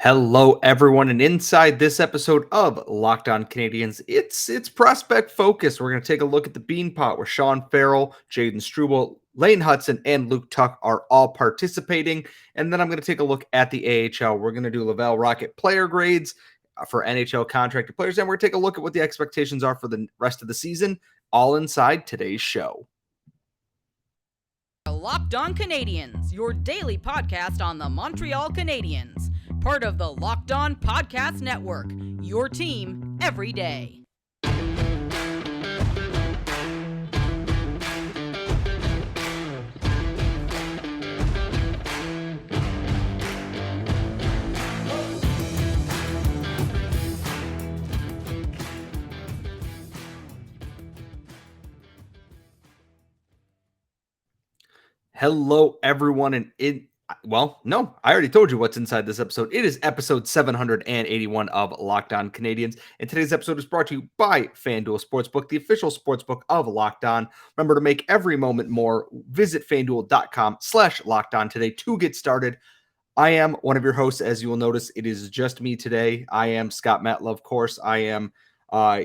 Hello, everyone, and inside this episode of Locked On Canadiens, it's prospect focus. We're going to take a look at the Beanpot, where Sean Farrell, Jayden Struble, Lane Hutson, and Luke Tuch are all participating. And then I'm going to take a look at the AHL. We're going to do Laval Rocket player grades for NHL-contracted players, and we're going to take a look at what the expectations are for the rest of the season, all inside today's show. Locked On Canadiens, your daily podcast on the Montreal Canadiens. Part of the Locked On Podcast Network, your team every day. Hello, everyone, and I already told you what's inside this episode. It is episode 781 of Locked On Canadiens, and today's episode is brought to you by FanDuel Sportsbook, the official sportsbook of Locked On. Remember to make every moment more. Visit FanDuel.com/LockedOn today to get started. I am one of your hosts. As you will notice, it is just me today. I am Scott Matla, of course. I am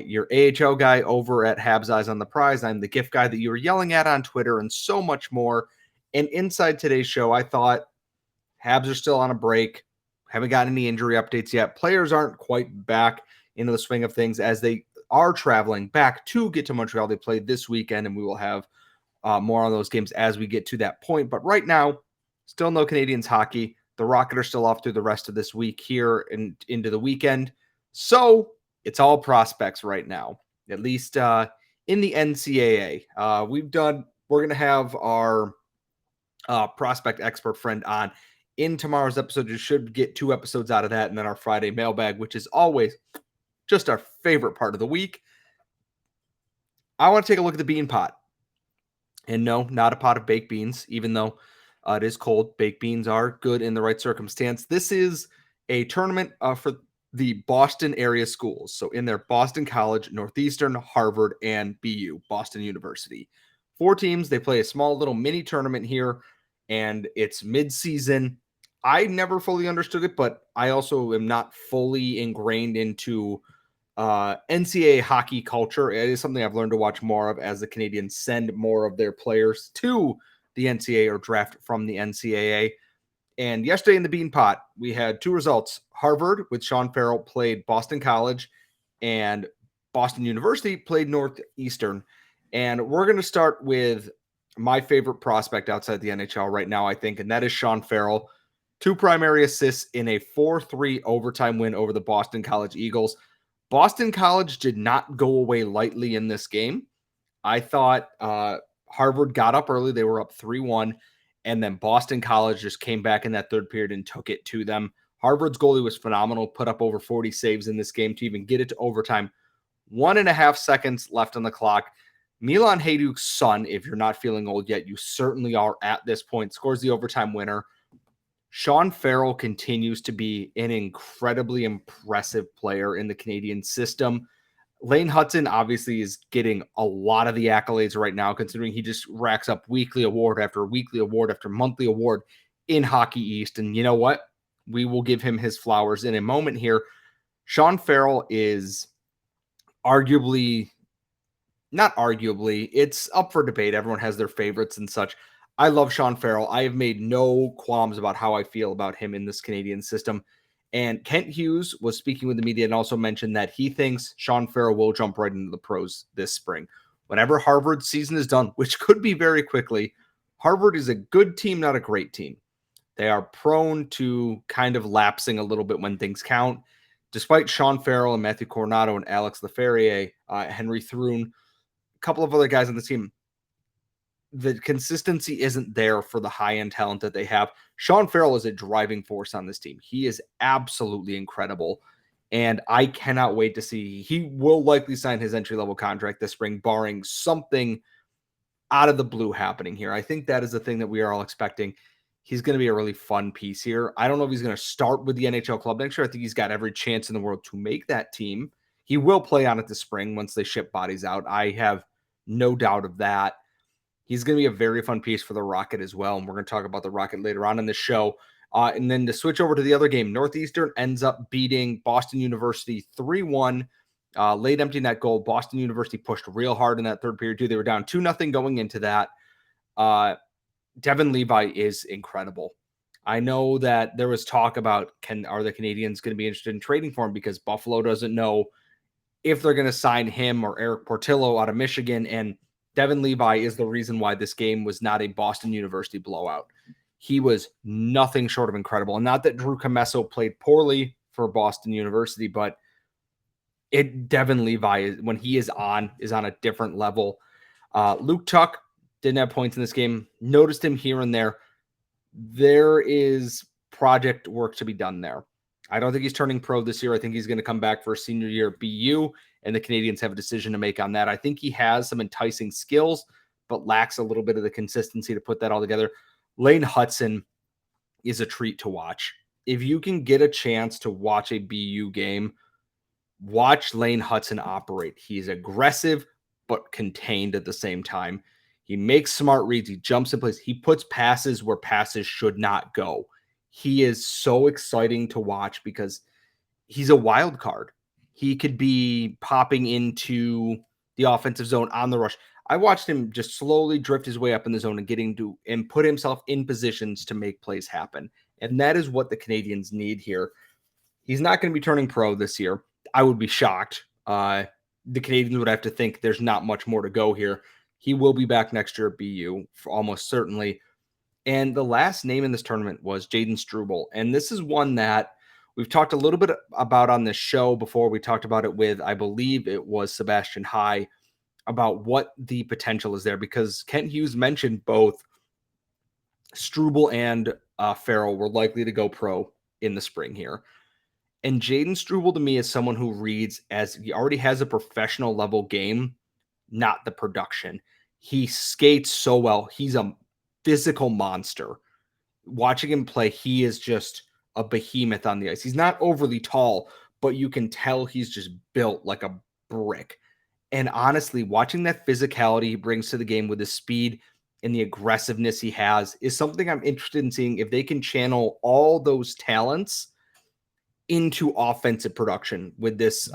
your AHL guy over at Habs Eyes on the Prize. I'm the gift guy that you were yelling at on Twitter and so much more. And inside today's show, I thought Habs are still on a break. Haven't gotten any injury updates yet. Players aren't quite back into the swing of things as they are traveling back to get to Montreal. They played this weekend, and we will have more on those games as we get to that point. But right now, still no Canadiens hockey. The Rocket are still off through the rest of this week here and into the weekend. So it's all prospects right now, at least in the NCAA. We're going to have our prospect expert friend on in tomorrow's episode. You should get 2 episodes out of that, and then our Friday mailbag, which is always just our favorite part of the week. I want to take a look at the bean pot. And no, not a pot of baked beans, even though it is cold. Baked beans are good in the right circumstance. This is a tournament for the Boston area schools. So in there, Boston College, Northeastern, Harvard, and BU, Boston University. 4 teams. They play a small little mini tournament here, and it's mid-season. I never fully understood it, but I also am not fully ingrained into NCAA hockey culture. It is something I've learned to watch more of as the Canadiens send more of their players to the NCAA or draft from the NCAA. And yesterday in the Beanpot, we had 2 results. Harvard with Sean Farrell played Boston College, and Boston University played Northeastern. And we're going to start with my favorite prospect outside the NHL right now, I think, and that is Sean Farrell. 2 primary assists in a 4-3 overtime win over the Boston College Eagles. Boston College did not go away lightly in this game. I thought Harvard got up early. They were up 3-1, and then Boston College just came back in that third period and took it to them. Harvard's goalie was phenomenal, put up over 40 saves in this game to even get it to overtime. 1.5 seconds left on the clock. Milan Hajduk's son, if you're not feeling old yet, you certainly are at this point, scores the overtime winner. Sean Farrell continues to be an incredibly impressive player in the Canadian system. Lane Hutson obviously is getting a lot of the accolades right now, considering he just racks up weekly award after weekly award after monthly award in Hockey East. And you know what? We will give him his flowers in a moment here. Sean Farrell is it's up for debate. Everyone has their favorites and such. I love Sean Farrell. I have made no qualms about how I feel about him in this Canadian system. And Kent Hughes was speaking with the media and also mentioned that he thinks Sean Farrell will jump right into the pros this spring. Whenever Harvard's season is done, which could be very quickly, Harvard is a good team, not a great team. They are prone to kind of lapsing a little bit when things count. Despite Sean Farrell and Matthew Coronado and Alex Laferriere, Henry Thrun, couple of other guys on the team, the consistency isn't there for the high-end talent that they have. Sean Farrell is a driving force on this team. He is absolutely incredible, and I cannot wait to see. He will likely sign his entry-level contract this spring, barring something out of the blue happening here. I think that is the thing that we are all expecting. He's going to be a really fun piece here. I don't know if he's going to start with the NHL club next year. I think he's got every chance in the world to make that team. He will play on it this spring once they ship bodies out. I have no doubt of that. He's going to be a very fun piece for the Rocket as well. And we're going to talk about the Rocket later on in the show. And then to switch over to the other game, Northeastern ends up beating Boston University 3-1. Late empty net goal. Boston University pushed real hard in that third period too. They were down 2-0 going into that. Devon Levi is incredible. I know that there was talk about are the Canadiens going to be interested in trading for him because Buffalo doesn't know if they're going to sign him or Eric Portillo out of Michigan. And Devon Levi is the reason why this game was not a Boston University blowout. He was nothing short of incredible. And not that Drew Comesso played poorly for Boston University, but Devon Levi, when he is on a different level. Luke Tuch didn't have points in this game. Noticed him here and there. There is project work to be done there. I don't think he's turning pro this year. I think he's going to come back for a senior year at BU, and the Canadiens have a decision to make on that. I think he has some enticing skills, but lacks a little bit of the consistency to put that all together. Lane Hutson is a treat to watch. If you can get a chance to watch a BU game, watch Lane Hutson operate. He's aggressive, but contained at the same time. He makes smart reads. He jumps in place. He puts passes where passes should not go. He is so exciting to watch because he's a wild card. He could be popping into the offensive zone on the rush. I watched him just slowly drift his way up in the zone and put himself in positions to make plays happen. And that is what the Canadiens need here. He's not going to be turning pro this year. I would be shocked. The Canadiens would have to think there's not much more to go here. He will be back next year at BU, for almost certainly. And the last name in this tournament was Jayden Struble. And this is one that we've talked a little bit about on this show before. We talked about it with, I believe it was Sebastian High, about what the potential is there, because Kent Hughes mentioned both Struble and Farrell were likely to go pro in the spring here. And Jayden Struble to me is someone who reads as he already has a professional level game, not the production. He skates so well. He's a physical monster. Watching him play, he is just a behemoth on the ice. He's not overly tall, but you can tell he's just built like a brick. And honestly, watching that physicality he brings to the game with the speed and the aggressiveness he has is something I'm interested in seeing if they can channel all those talents into offensive production with this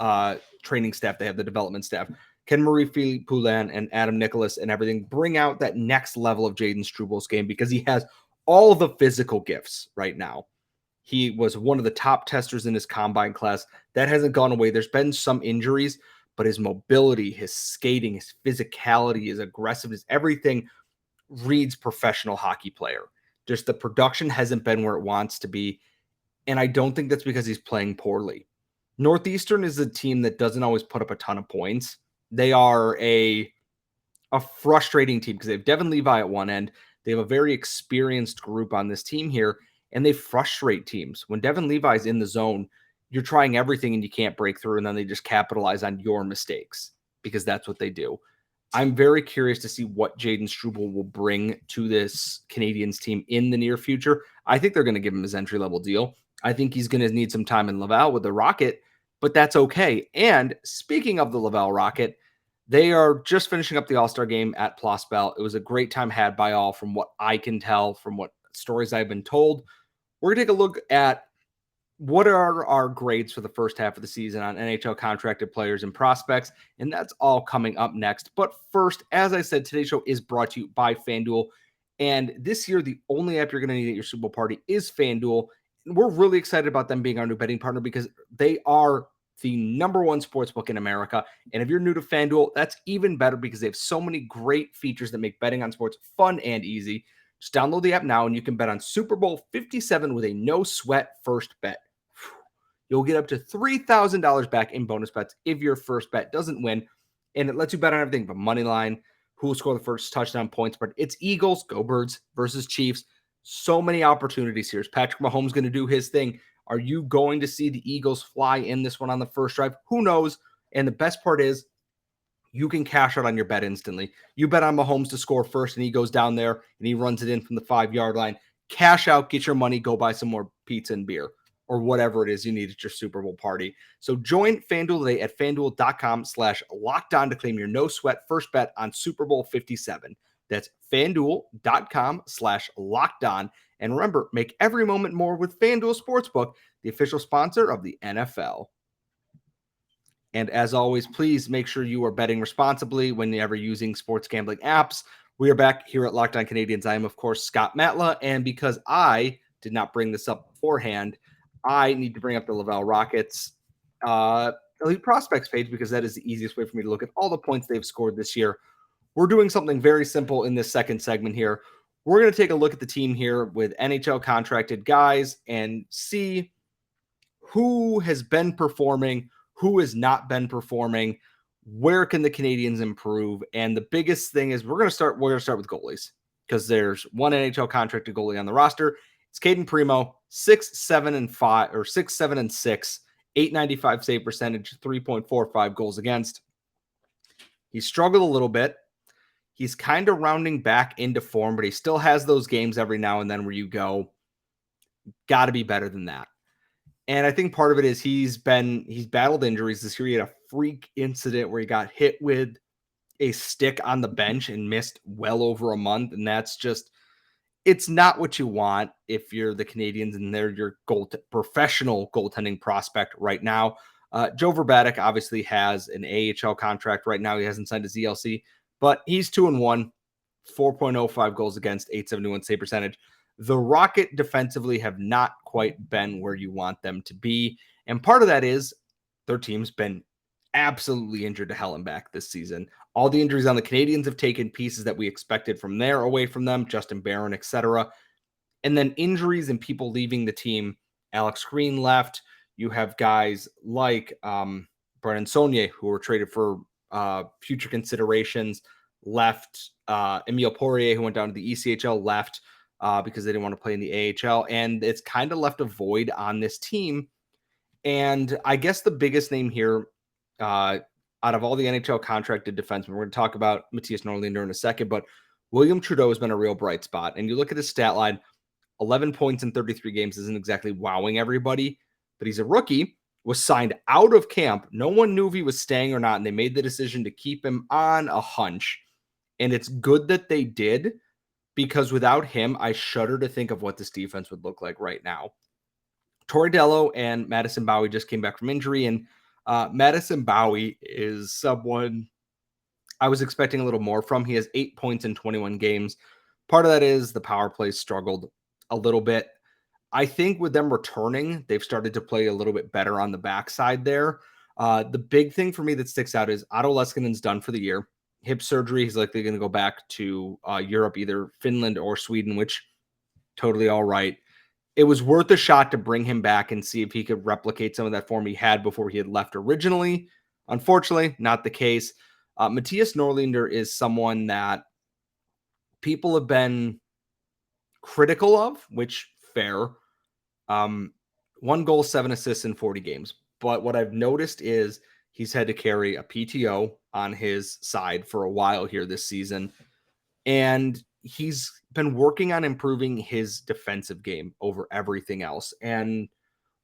training staff. They have the development staff. Can Marie-Philippe Poulin and Adam Nicholas and everything bring out that next level of Jayden Struble's game, because he has all the physical gifts right now. He was one of the top testers in his combine class. That hasn't gone away. There's been some injuries, but his mobility, his skating, his physicality, his aggressiveness, everything reads professional hockey player. Just the production hasn't been where it wants to be. And I don't think that's because he's playing poorly. Northeastern is a team that doesn't always put up a ton of points. They are a frustrating team because they have Devon Levi at one end. They have a very experienced group on this team here, and they frustrate teams. When Devon Levi's in the zone, you're trying everything and you can't break through, and then they just capitalize on your mistakes because that's what they do. I'm very curious to see what Jayden Struble will bring to this Canadiens team in the near future. I think they're going to give him his entry-level deal. I think he's going to need some time in Laval with the Rocket, but that's okay. And speaking of the Laval Rocket, they are just finishing up the All-Star game at Place Bell. It was a great time had by all from what I can tell, from what stories I've been told. We're going to take a look at what are our grades for the first half of the season on NHL-contracted players and prospects, and that's all coming up next. But first, as I said, today's show is brought to you by FanDuel, and this year, the only app you're going to need at your Super Bowl party is FanDuel. We're really excited about them being our new betting partner because they are the number one sportsbook in America. And if you're new to FanDuel, that's even better because they have so many great features that make betting on sports fun and easy. Just download the app now and you can bet on Super Bowl 57 with a no sweat first bet. You'll get up to $3,000 back in bonus bets if your first bet doesn't win. And it lets you bet on everything from money line, who will score the first touchdown points, but it's Eagles, go Birds versus Chiefs. So many opportunities here. Is Patrick Mahomes going to do his thing? Are you going to see the Eagles fly in this one on the first drive? Who knows? And the best part is you can cash out on your bet instantly. You bet on Mahomes to score first and he goes down there and he runs it in from the 5-yard line. Cash out, get your money, go buy some more pizza and beer or whatever it is you need at your Super Bowl party. So join FanDuel today at FanDuel.com/lockedon to claim your no sweat first bet on Super Bowl 57. That's FanDuel.com/lockedon. And remember, make every moment more with FanDuel Sportsbook, the official sponsor of the NFL. And as always, please make sure you are betting responsibly whenever using sports gambling apps. We are back here at Locked On Canadiens. I am, of course, Scott Matla. And because I did not bring this up beforehand, I need to bring up the Laval Rockets Elite Prospects page because that is the easiest way for me to look at all the points they've scored this year. We're doing something very simple in this second segment here. We're going to take a look at the team here with NHL-contracted guys and see who has been performing, who has not been performing, where can the Canadiens improve. And the biggest thing is we're going to start with goalies because there's one NHL contracted goalie on the roster. It's Caden Primo, 6-7-5 or 6-7-6, 895 save percentage, 3.45 goals against. He struggled a little bit. He's kind of rounding back into form, but he still has those games every now and then where you go, got to be better than that. And I think part of it is he's battled injuries this year. He had a freak incident where he got hit with a stick on the bench and missed well over a month. And that's just, it's not what you want if you're the Canadiens and they're your professional goaltending prospect right now. Joe Vrbetic obviously has an AHL contract right now. He hasn't signed a ZLC, but he's 2-1, 4.05 goals against, 871 save percentage. The Rocket defensively have not quite been where you want them to be. And part of that is their team's been absolutely injured to hell and back this season. All the injuries on the Canadiens have taken pieces that we expected from there away from them, Justin Barron, etc. And then injuries and people leaving the team. Alex Green left. You have guys like Brennan Saunier, who were traded for future considerations, left. Emile Poirier, who went down to the ECHL, left. Because they didn't want to play in the AHL. And it's kind of left a void on this team. And I guess the biggest name here out of all the NHL contracted defensemen, we're going to talk about Matthias Norlinder in a second, but William Trudeau has been a real bright spot. And you look at his stat line, 11 points in 33 games isn't exactly wowing everybody, but he's a rookie, was signed out of camp. No one knew if he was staying or not, and they made the decision to keep him on a hunch. And it's good that they did, because without him, I shudder to think of what this defense would look like right now. Torey Dello and Madison Bowie just came back from injury, and Madison Bowie is someone I was expecting a little more from. He has 8 points in 21 games. Part of that is the power play struggled a little bit. I think with them returning, they've started to play a little bit better on the backside there. The big thing for me that sticks out is Otto Leskinen's done for the year. Hip surgery. He's likely going to go back to Europe, either Finland or Sweden, which totally all right. It was worth a shot to bring him back and see if he could replicate some of that form he had before he had left originally. Unfortunately, not the case. Matthias Norlinder is someone that people have been critical of, which fair. 1 goal, 7 assists in 40 games. But what I've noticed is he's had to carry a PTO on his side for a while here this season. And he's been working on improving his defensive game over everything else. And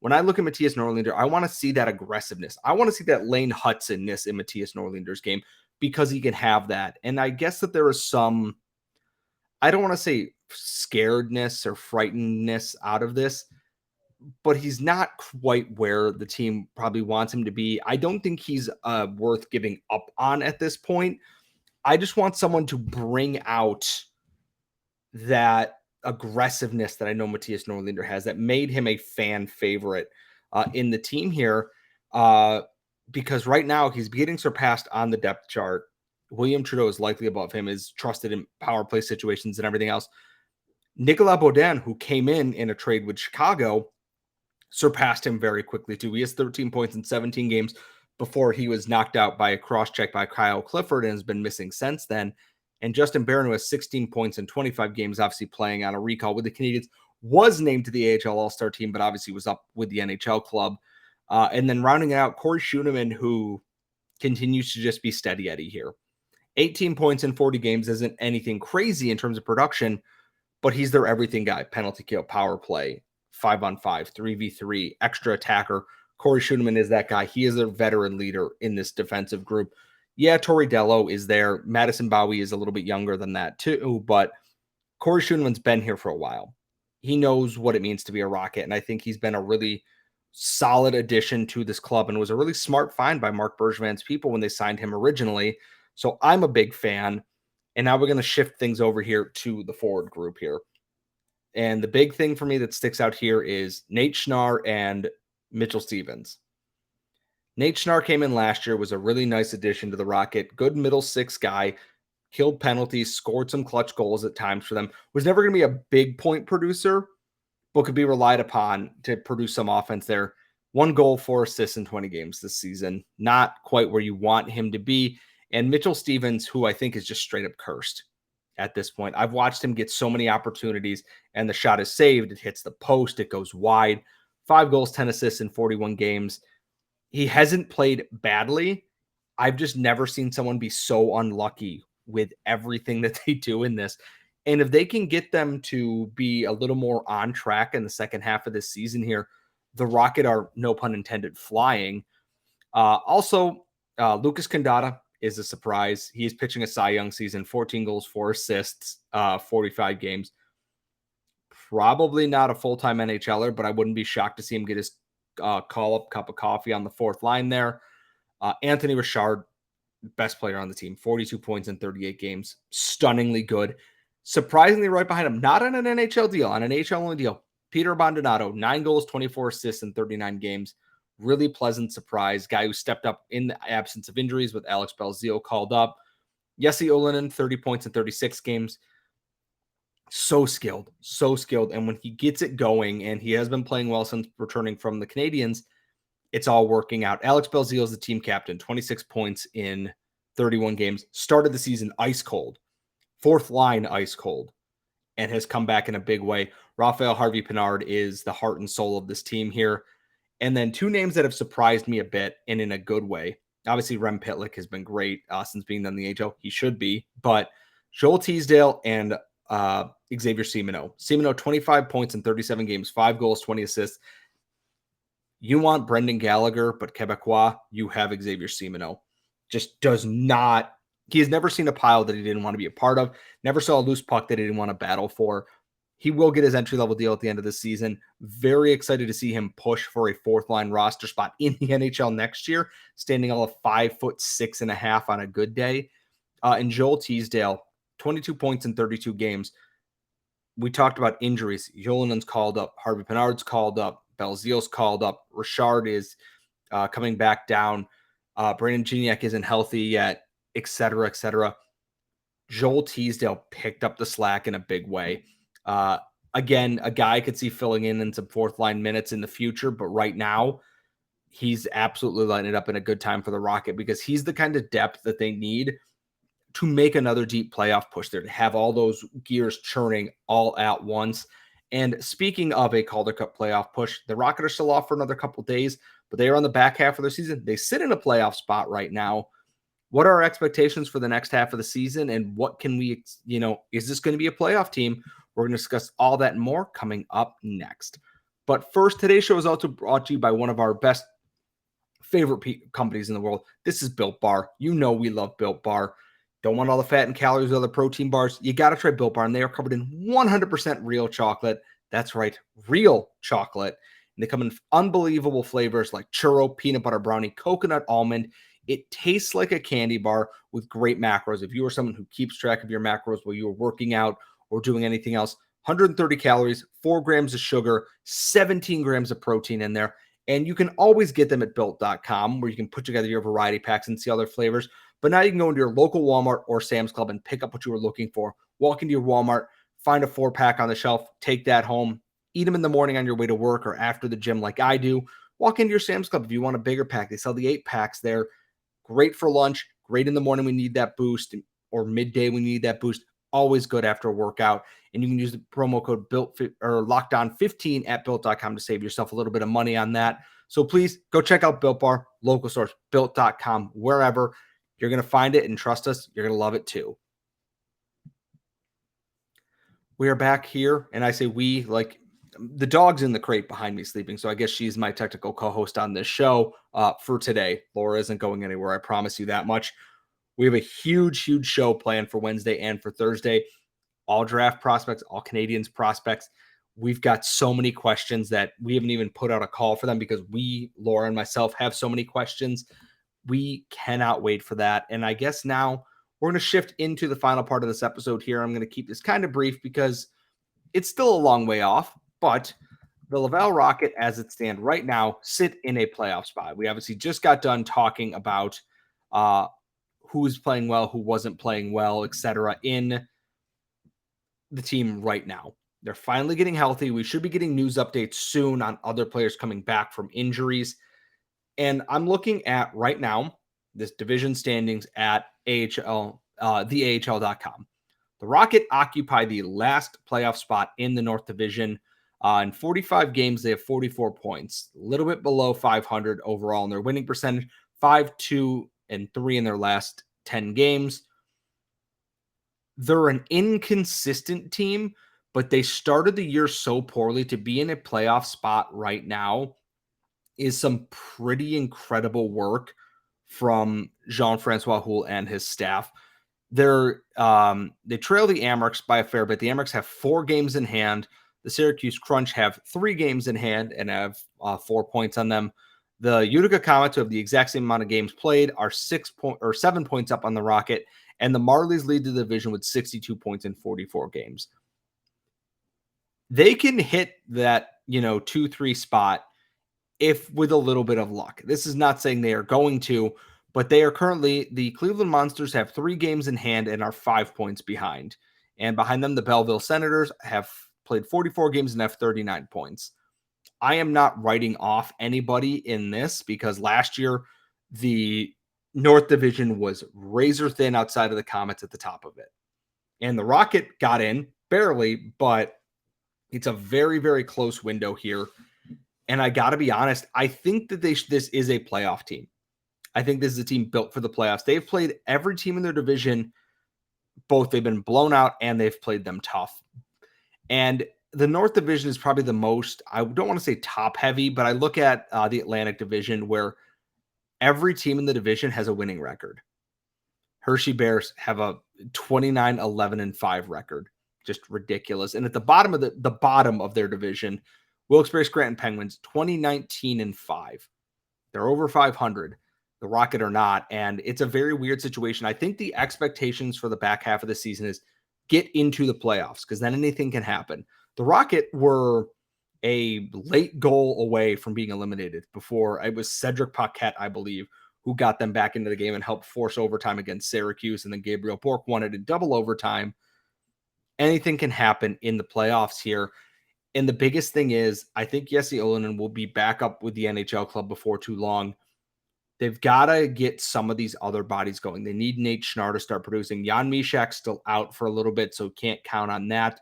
when I look at Matthias Norlinder, I want to see that aggressiveness. I want to see that Lane Hutson-ness in Matthias Norlinder's game because he can have that. And I guess that there is some, I don't want to say scaredness or frightenedness out of this, but he's not quite where the team probably wants him to be. I don't think he's worth giving up on at this point. I just want someone to bring out that aggressiveness that I know Matthias Norlinder has that made him a fan favorite in the team here. Because right now he's getting surpassed on the depth chart. William Trudeau is likely above him, is trusted in power play situations and everything else. Nicolas Baudin, who came in a trade with Chicago, surpassed him very quickly too. He has 13 points in 17 games before he was knocked out by a cross-check by Kyle Clifford and has been missing since then. And Justin Barron, who has 16 points in 25 games, obviously playing on a recall with the Canadiens, was named to the AHL All-Star team, but obviously was up with the NHL club. And then rounding it out, Corey Schooneman, who continues to just be steady Eddie here. 18 points in 40 games isn't anything crazy in terms of production, but he's their everything guy. Penalty kill, power play, 5-on-5, 3v3, extra attacker. Corey Schooneman is that guy. He is a veteran leader in this defensive group. Yeah, Torey Dello is there. Madison Bowie is a little bit younger than that too, but Corey Schoenman's been here for a while. He knows what it means to be a Rocket, and I think he's been a really solid addition to this club and was a really smart find by Mark Bergevin's people when they signed him originally. So I'm a big fan. And now we're going to shift things over here to the forward group here. And the big thing for me that sticks out here is Nate Schnarr and Mitchell Stevens. Nate Schnarr came in last year, was a really nice addition to the Rocket. Good middle six guy, killed penalties, scored some clutch goals at times for them. Was never going to be a big point producer, but could be relied upon to produce some offense there. 1 goal, 4 assists in 20 games this season. Not quite where you want him to be. And Mitchell Stevens, who I think is just straight up cursed at this point. I've watched him get so many opportunities, and the shot is saved. It hits the post. It goes wide. 5 goals, 10 assists in 41 games. He hasn't played badly. I've just never seen someone be so unlucky with everything that they do in this. And if they can get them to be a little more on track in the second half of this season here, the Rocket are, no pun intended, flying. Also, Lucas Condata is a surprise. He is pitching a Cy Young season, 14 goals, 4 assists, 45 games. Probably not a full-time NHLer, but I wouldn't be shocked to see him get his call-up cup of coffee on the fourth line there. Anthony Richard, best player on the team, 42 points in 38 games. Stunningly good. Surprisingly right behind him, not on an NHL deal, on an NHL-only deal, Peter Bondinato, 9 goals, 24 assists in 39 games. Really pleasant surprise. Guy who stepped up in the absence of injuries with Alex Belzile called up. Jesse Olinen, 30 points in 36 games. So skilled. And when he gets it going, and he has been playing well since returning from the Canadiens, it's all working out. Alex Belzile is the team captain, 26 points in 31 games. Started the season ice cold. Fourth line ice cold, and has come back in a big way. Raphael Harvey-Pinard is the heart and soul of this team here. And then 2 names that have surprised me a bit and in a good way. Obviously, Rem Pitlick has been great since being on the AHL. He should be. But Joel Teasdale and Xavier Simoneau. Simoneau, 25 points in 37 games, 5 goals, 20 assists. You want Brendan Gallagher, but Quebecois, you have Xavier Simoneau. Just does not. He has never seen a pile that he didn't want to be a part of. Never saw a loose puck that he didn't want to battle for. He will get his entry-level deal at the end of the season. Very excited to see him push for a fourth-line roster spot in the NHL next year, standing all of 5'6.5" on a good day. And Joel Teasdale, 22 points in 32 games. We talked about injuries. Jolinen's called up. Harvey-Pinard's called up. Belzile's called up. Richard is coming back down. Brandon Gignac isn't healthy yet, etc., etc. Joel Teasdale picked up the slack in a big way. Again, a guy I could see filling in some fourth line minutes in the future, but right now he's absolutely lighting it up in a good time for the Rocket because he's the kind of depth that they need to make another deep playoff push there, to have all those gears churning all at once. And speaking of a Calder Cup playoff push, the Rocket are still off for another couple days, but they are on the back half of their season. They sit in a playoff spot right now. What are our expectations for the next half of the season? And what can we, is this going to be a playoff team? We're going to discuss all that and more coming up next. But first, today's show is also brought to you by one of our best favorite companies in the world. This is Built Bar. You know we love Built Bar. Don't want all the fat and calories of other protein bars? You got to try Built Bar, and they are covered in 100% real chocolate. That's right, real chocolate. And they come in unbelievable flavors like churro, peanut butter brownie, coconut almond. It tastes like a candy bar with great macros. If you are someone who keeps track of your macros while you are working out or doing anything else, 130 calories, 4 grams of sugar, 17 grams of protein in there. And you can always get them at Built.com, where you can put together your variety packs and see all their flavors. But now you can go into your local Walmart or Sam's Club and pick up what you were looking for. Walk into your Walmart, find a 4-pack on the shelf, take that home, eat them in the morning on your way to work or after the gym like I do. Walk into your Sam's Club if you want a bigger pack. They sell the 8-packs there. Great for lunch, great in the morning when you need that boost, or midday when you need that boost. Always good after a workout. And you can use the promo code LOCKEDON15 at Built.com to save yourself a little bit of money on that. So please go check out Built Bar, local source, Built.com, wherever. You're going to find it, and trust us, you're going to love it too. We are back here, and I say we, like the dog's in the crate behind me sleeping, so I guess she's my technical co-host on this show for today. Laura isn't going anywhere, I promise you that much. We have a huge show planned for Wednesday and for Thursday. All draft prospects, all Canadians prospects. We've got so many questions that we haven't even put out a call for them because Laura and myself, have so many questions. We cannot wait for that. And I guess now we're going to shift into the final part of this episode here. I'm going to keep this kind of brief because it's still a long way off, but the Laval Rocket, as it stands right now, sit in a playoff spot. We obviously just got done talking about who's playing well, who wasn't playing well, etc. in the team right now. They're finally getting healthy. We should be getting news updates soon on other players coming back from injuries. And I'm looking at right now this division standings at AHL, the AHL.com. The Rocket occupy the last playoff spot in the North Division. In 45 games, they have 44 points, a little bit below 500 overall in their winning percentage, 5-2-3 in their last 10 games. They're an inconsistent team, but they started the year so poorly. To be in a playoff spot right now is some pretty incredible work from Jean-Francois Houle and his staff. They trail the Amerks by a fair bit. The Amerks have 4 games in hand. The Syracuse Crunch have 3 games in hand and have 4 points on them. The Utica Comets, who have the exact same amount of games played, are 7 points up on the Rocket, and the Marlies lead the division with 62 points in 44 games. They can hit that 2-3 spot if with a little bit of luck. This is not saying they are going to, but they are currently, the Cleveland Monsters have 3 games in hand and are 5 points behind. And behind them, the Belleville Senators have played 44 games and have 39 points. I am not writing off anybody in this because last year, the North Division was razor thin outside of the Comets at the top of it. And the Rocket got in barely, but it's a very, very close window here. And I got to be honest, I think that this is a playoff team. I think this is a team built for the playoffs. They've played every team in their division. Both they've been blown out and they've played them tough. And the North Division is probably the most, I don't want to say top heavy, but I look at the Atlantic Division where every team in the division has a winning record. Hershey Bears have a 29-11-5 record. Just ridiculous. And at the bottom of the bottom of their division, Wilkes-Barre Scranton Penguins, 2019-5. They're over 500. The Rocket are not. And it's a very weird situation. I think the expectations for the back half of the season is get into the playoffs because then anything can happen. The Rocket were a late goal away from being eliminated before. It was Cedric Paquette, I believe, who got them back into the game and helped force overtime against Syracuse. And then Gabriel Bourque won it in double overtime. Anything can happen in the playoffs here. And the biggest thing is, I think Jesse Olonen will be back up with the NHL club before too long. They've got to get some of these other bodies going. They need Nate Schnarr to start producing. Jan Myszak's still out for a little bit, so can't count on that.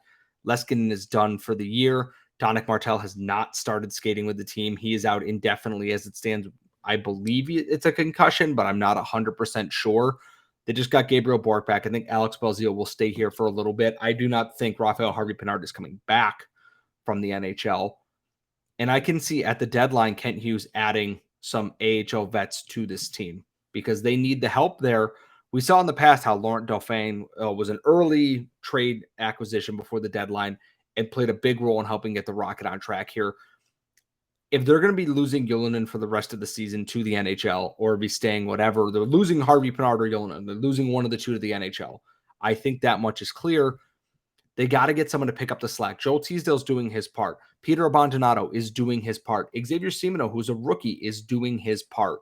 Leskinen is done for the year. Donick Martel has not started skating with the team. He is out indefinitely as it stands. I believe it's a concussion, but I'm not 100% sure. They just got Gabriel Bourque back. I think Alex Belzile will stay here for a little bit. I do not think Raphael Harvey-Pinard is coming back from the NHL. And I can see at the deadline, Kent Hughes adding some AHL vets to this team because they need the help there. We saw in the past how Laurent Dauphin was an early trade acquisition before the deadline and played a big role in helping get the Rocket on track here. If they're going to be losing Ylönen for the rest of the season to the NHL or be staying whatever, they're losing Harvey-Pinard or Ylönen. They're losing one of the two to the NHL. I think that much is clear. They got to get someone to pick up the slack. Joel Teasdale's doing his part. Peter Abandonado is doing his part. Xavier Simoneau, who's a rookie, is doing his part.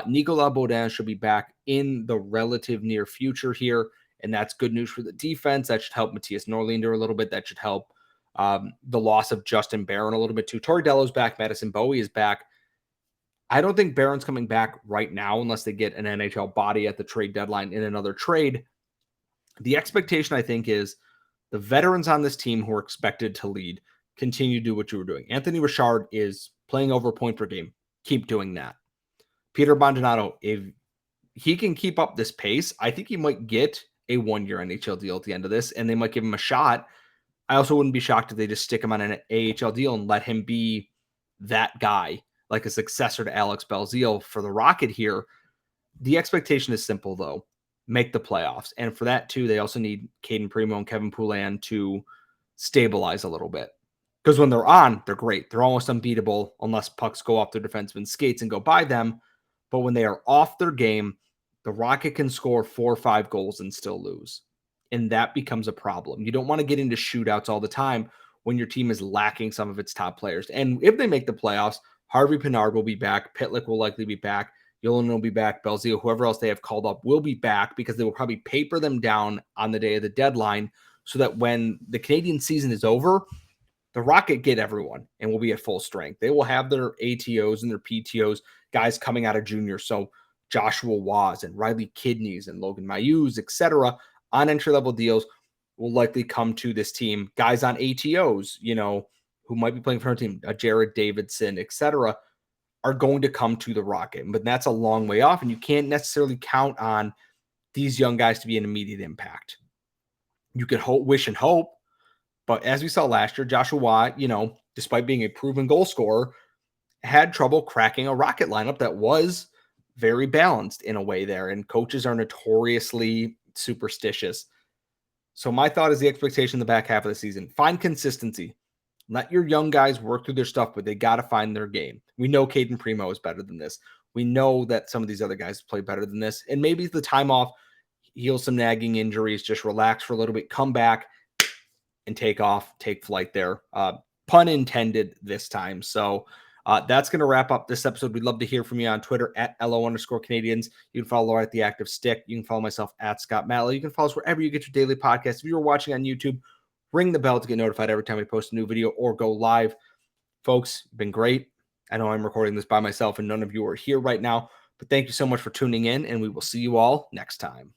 Nicolas Baudin should be back in the relative near future here, and that's good news for the defense. That should help Matthias Norlinder a little bit. That should help the loss of Justin Barron a little bit too. Tori Dello's back. Madison Bowie is back. I don't think Barron's coming back right now unless they get an NHL body at the trade deadline in another trade. The expectation, I think, is the veterans on this team who are expected to lead continue to do what you were doing. Anthony Richard is playing over a point per game. Keep doing that. Peter Bondonado, if he can keep up this pace, I think he might get a one-year NHL deal at the end of this, and they might give him a shot. I also wouldn't be shocked if they just stick him on an AHL deal and let him be that guy, like a successor to Alex Belzile for the Rocket here. The expectation is simple, though. make the playoffs. And for that too, they also need Caden Primo and Kevin Poulin to stabilize a little bit. Because when they're on, they're great. They're almost unbeatable unless pucks go off their defenseman's skates and go by them. But when they are off their game, the Rocket can score 4 or 5 goals and still lose. And that becomes a problem. You don't want to get into shootouts all the time when your team is lacking some of its top players. And if they make the playoffs, Harvey Pinard will be back. Pitlick will likely be back. Yolan will be back. Belzile, whoever else they have called up will be back because they will probably paper them down on the day of the deadline so that when the Canadian season is over, the Rocket get everyone and will be at full strength. They will have their ATOs and their PTOs, guys coming out of junior. So Joshua Waz and Riley Kidneys and Logan Mayuse, etc., on entry-level deals will likely come to this team. Guys on ATOs, who might be playing for her team, Jared Davidson, etc., are going to come to the Rocket. But that's a long way off, and you can't necessarily count on these young guys to be an immediate impact. You could wish and hope, but as we saw last year, Joshua Watt, despite being a proven goal scorer, had trouble cracking a Rocket lineup that was very balanced in a way there. And coaches are notoriously superstitious. So my thought is the expectation in the back half of the season. Find consistency. Let your young guys work through their stuff, but they got to find their game. We know Caden Primo is better than this. We know that some of these other guys play better than this. And maybe the time off, heal some nagging injuries, just relax for a little bit, come back, and take flight there. Pun intended this time. So that's going to wrap up this episode. We'd love to hear from you on Twitter at @LO_Canadians. You can follow Laura at The Active Stick. You can follow myself at Scott Matlow. You can follow us wherever you get your daily podcast. If you're watching on YouTube, ring the bell to get notified every time we post a new video or go live. Folks, been great. I know I'm recording this by myself and none of you are here right now, but thank you so much for tuning in, and we will see you all next time.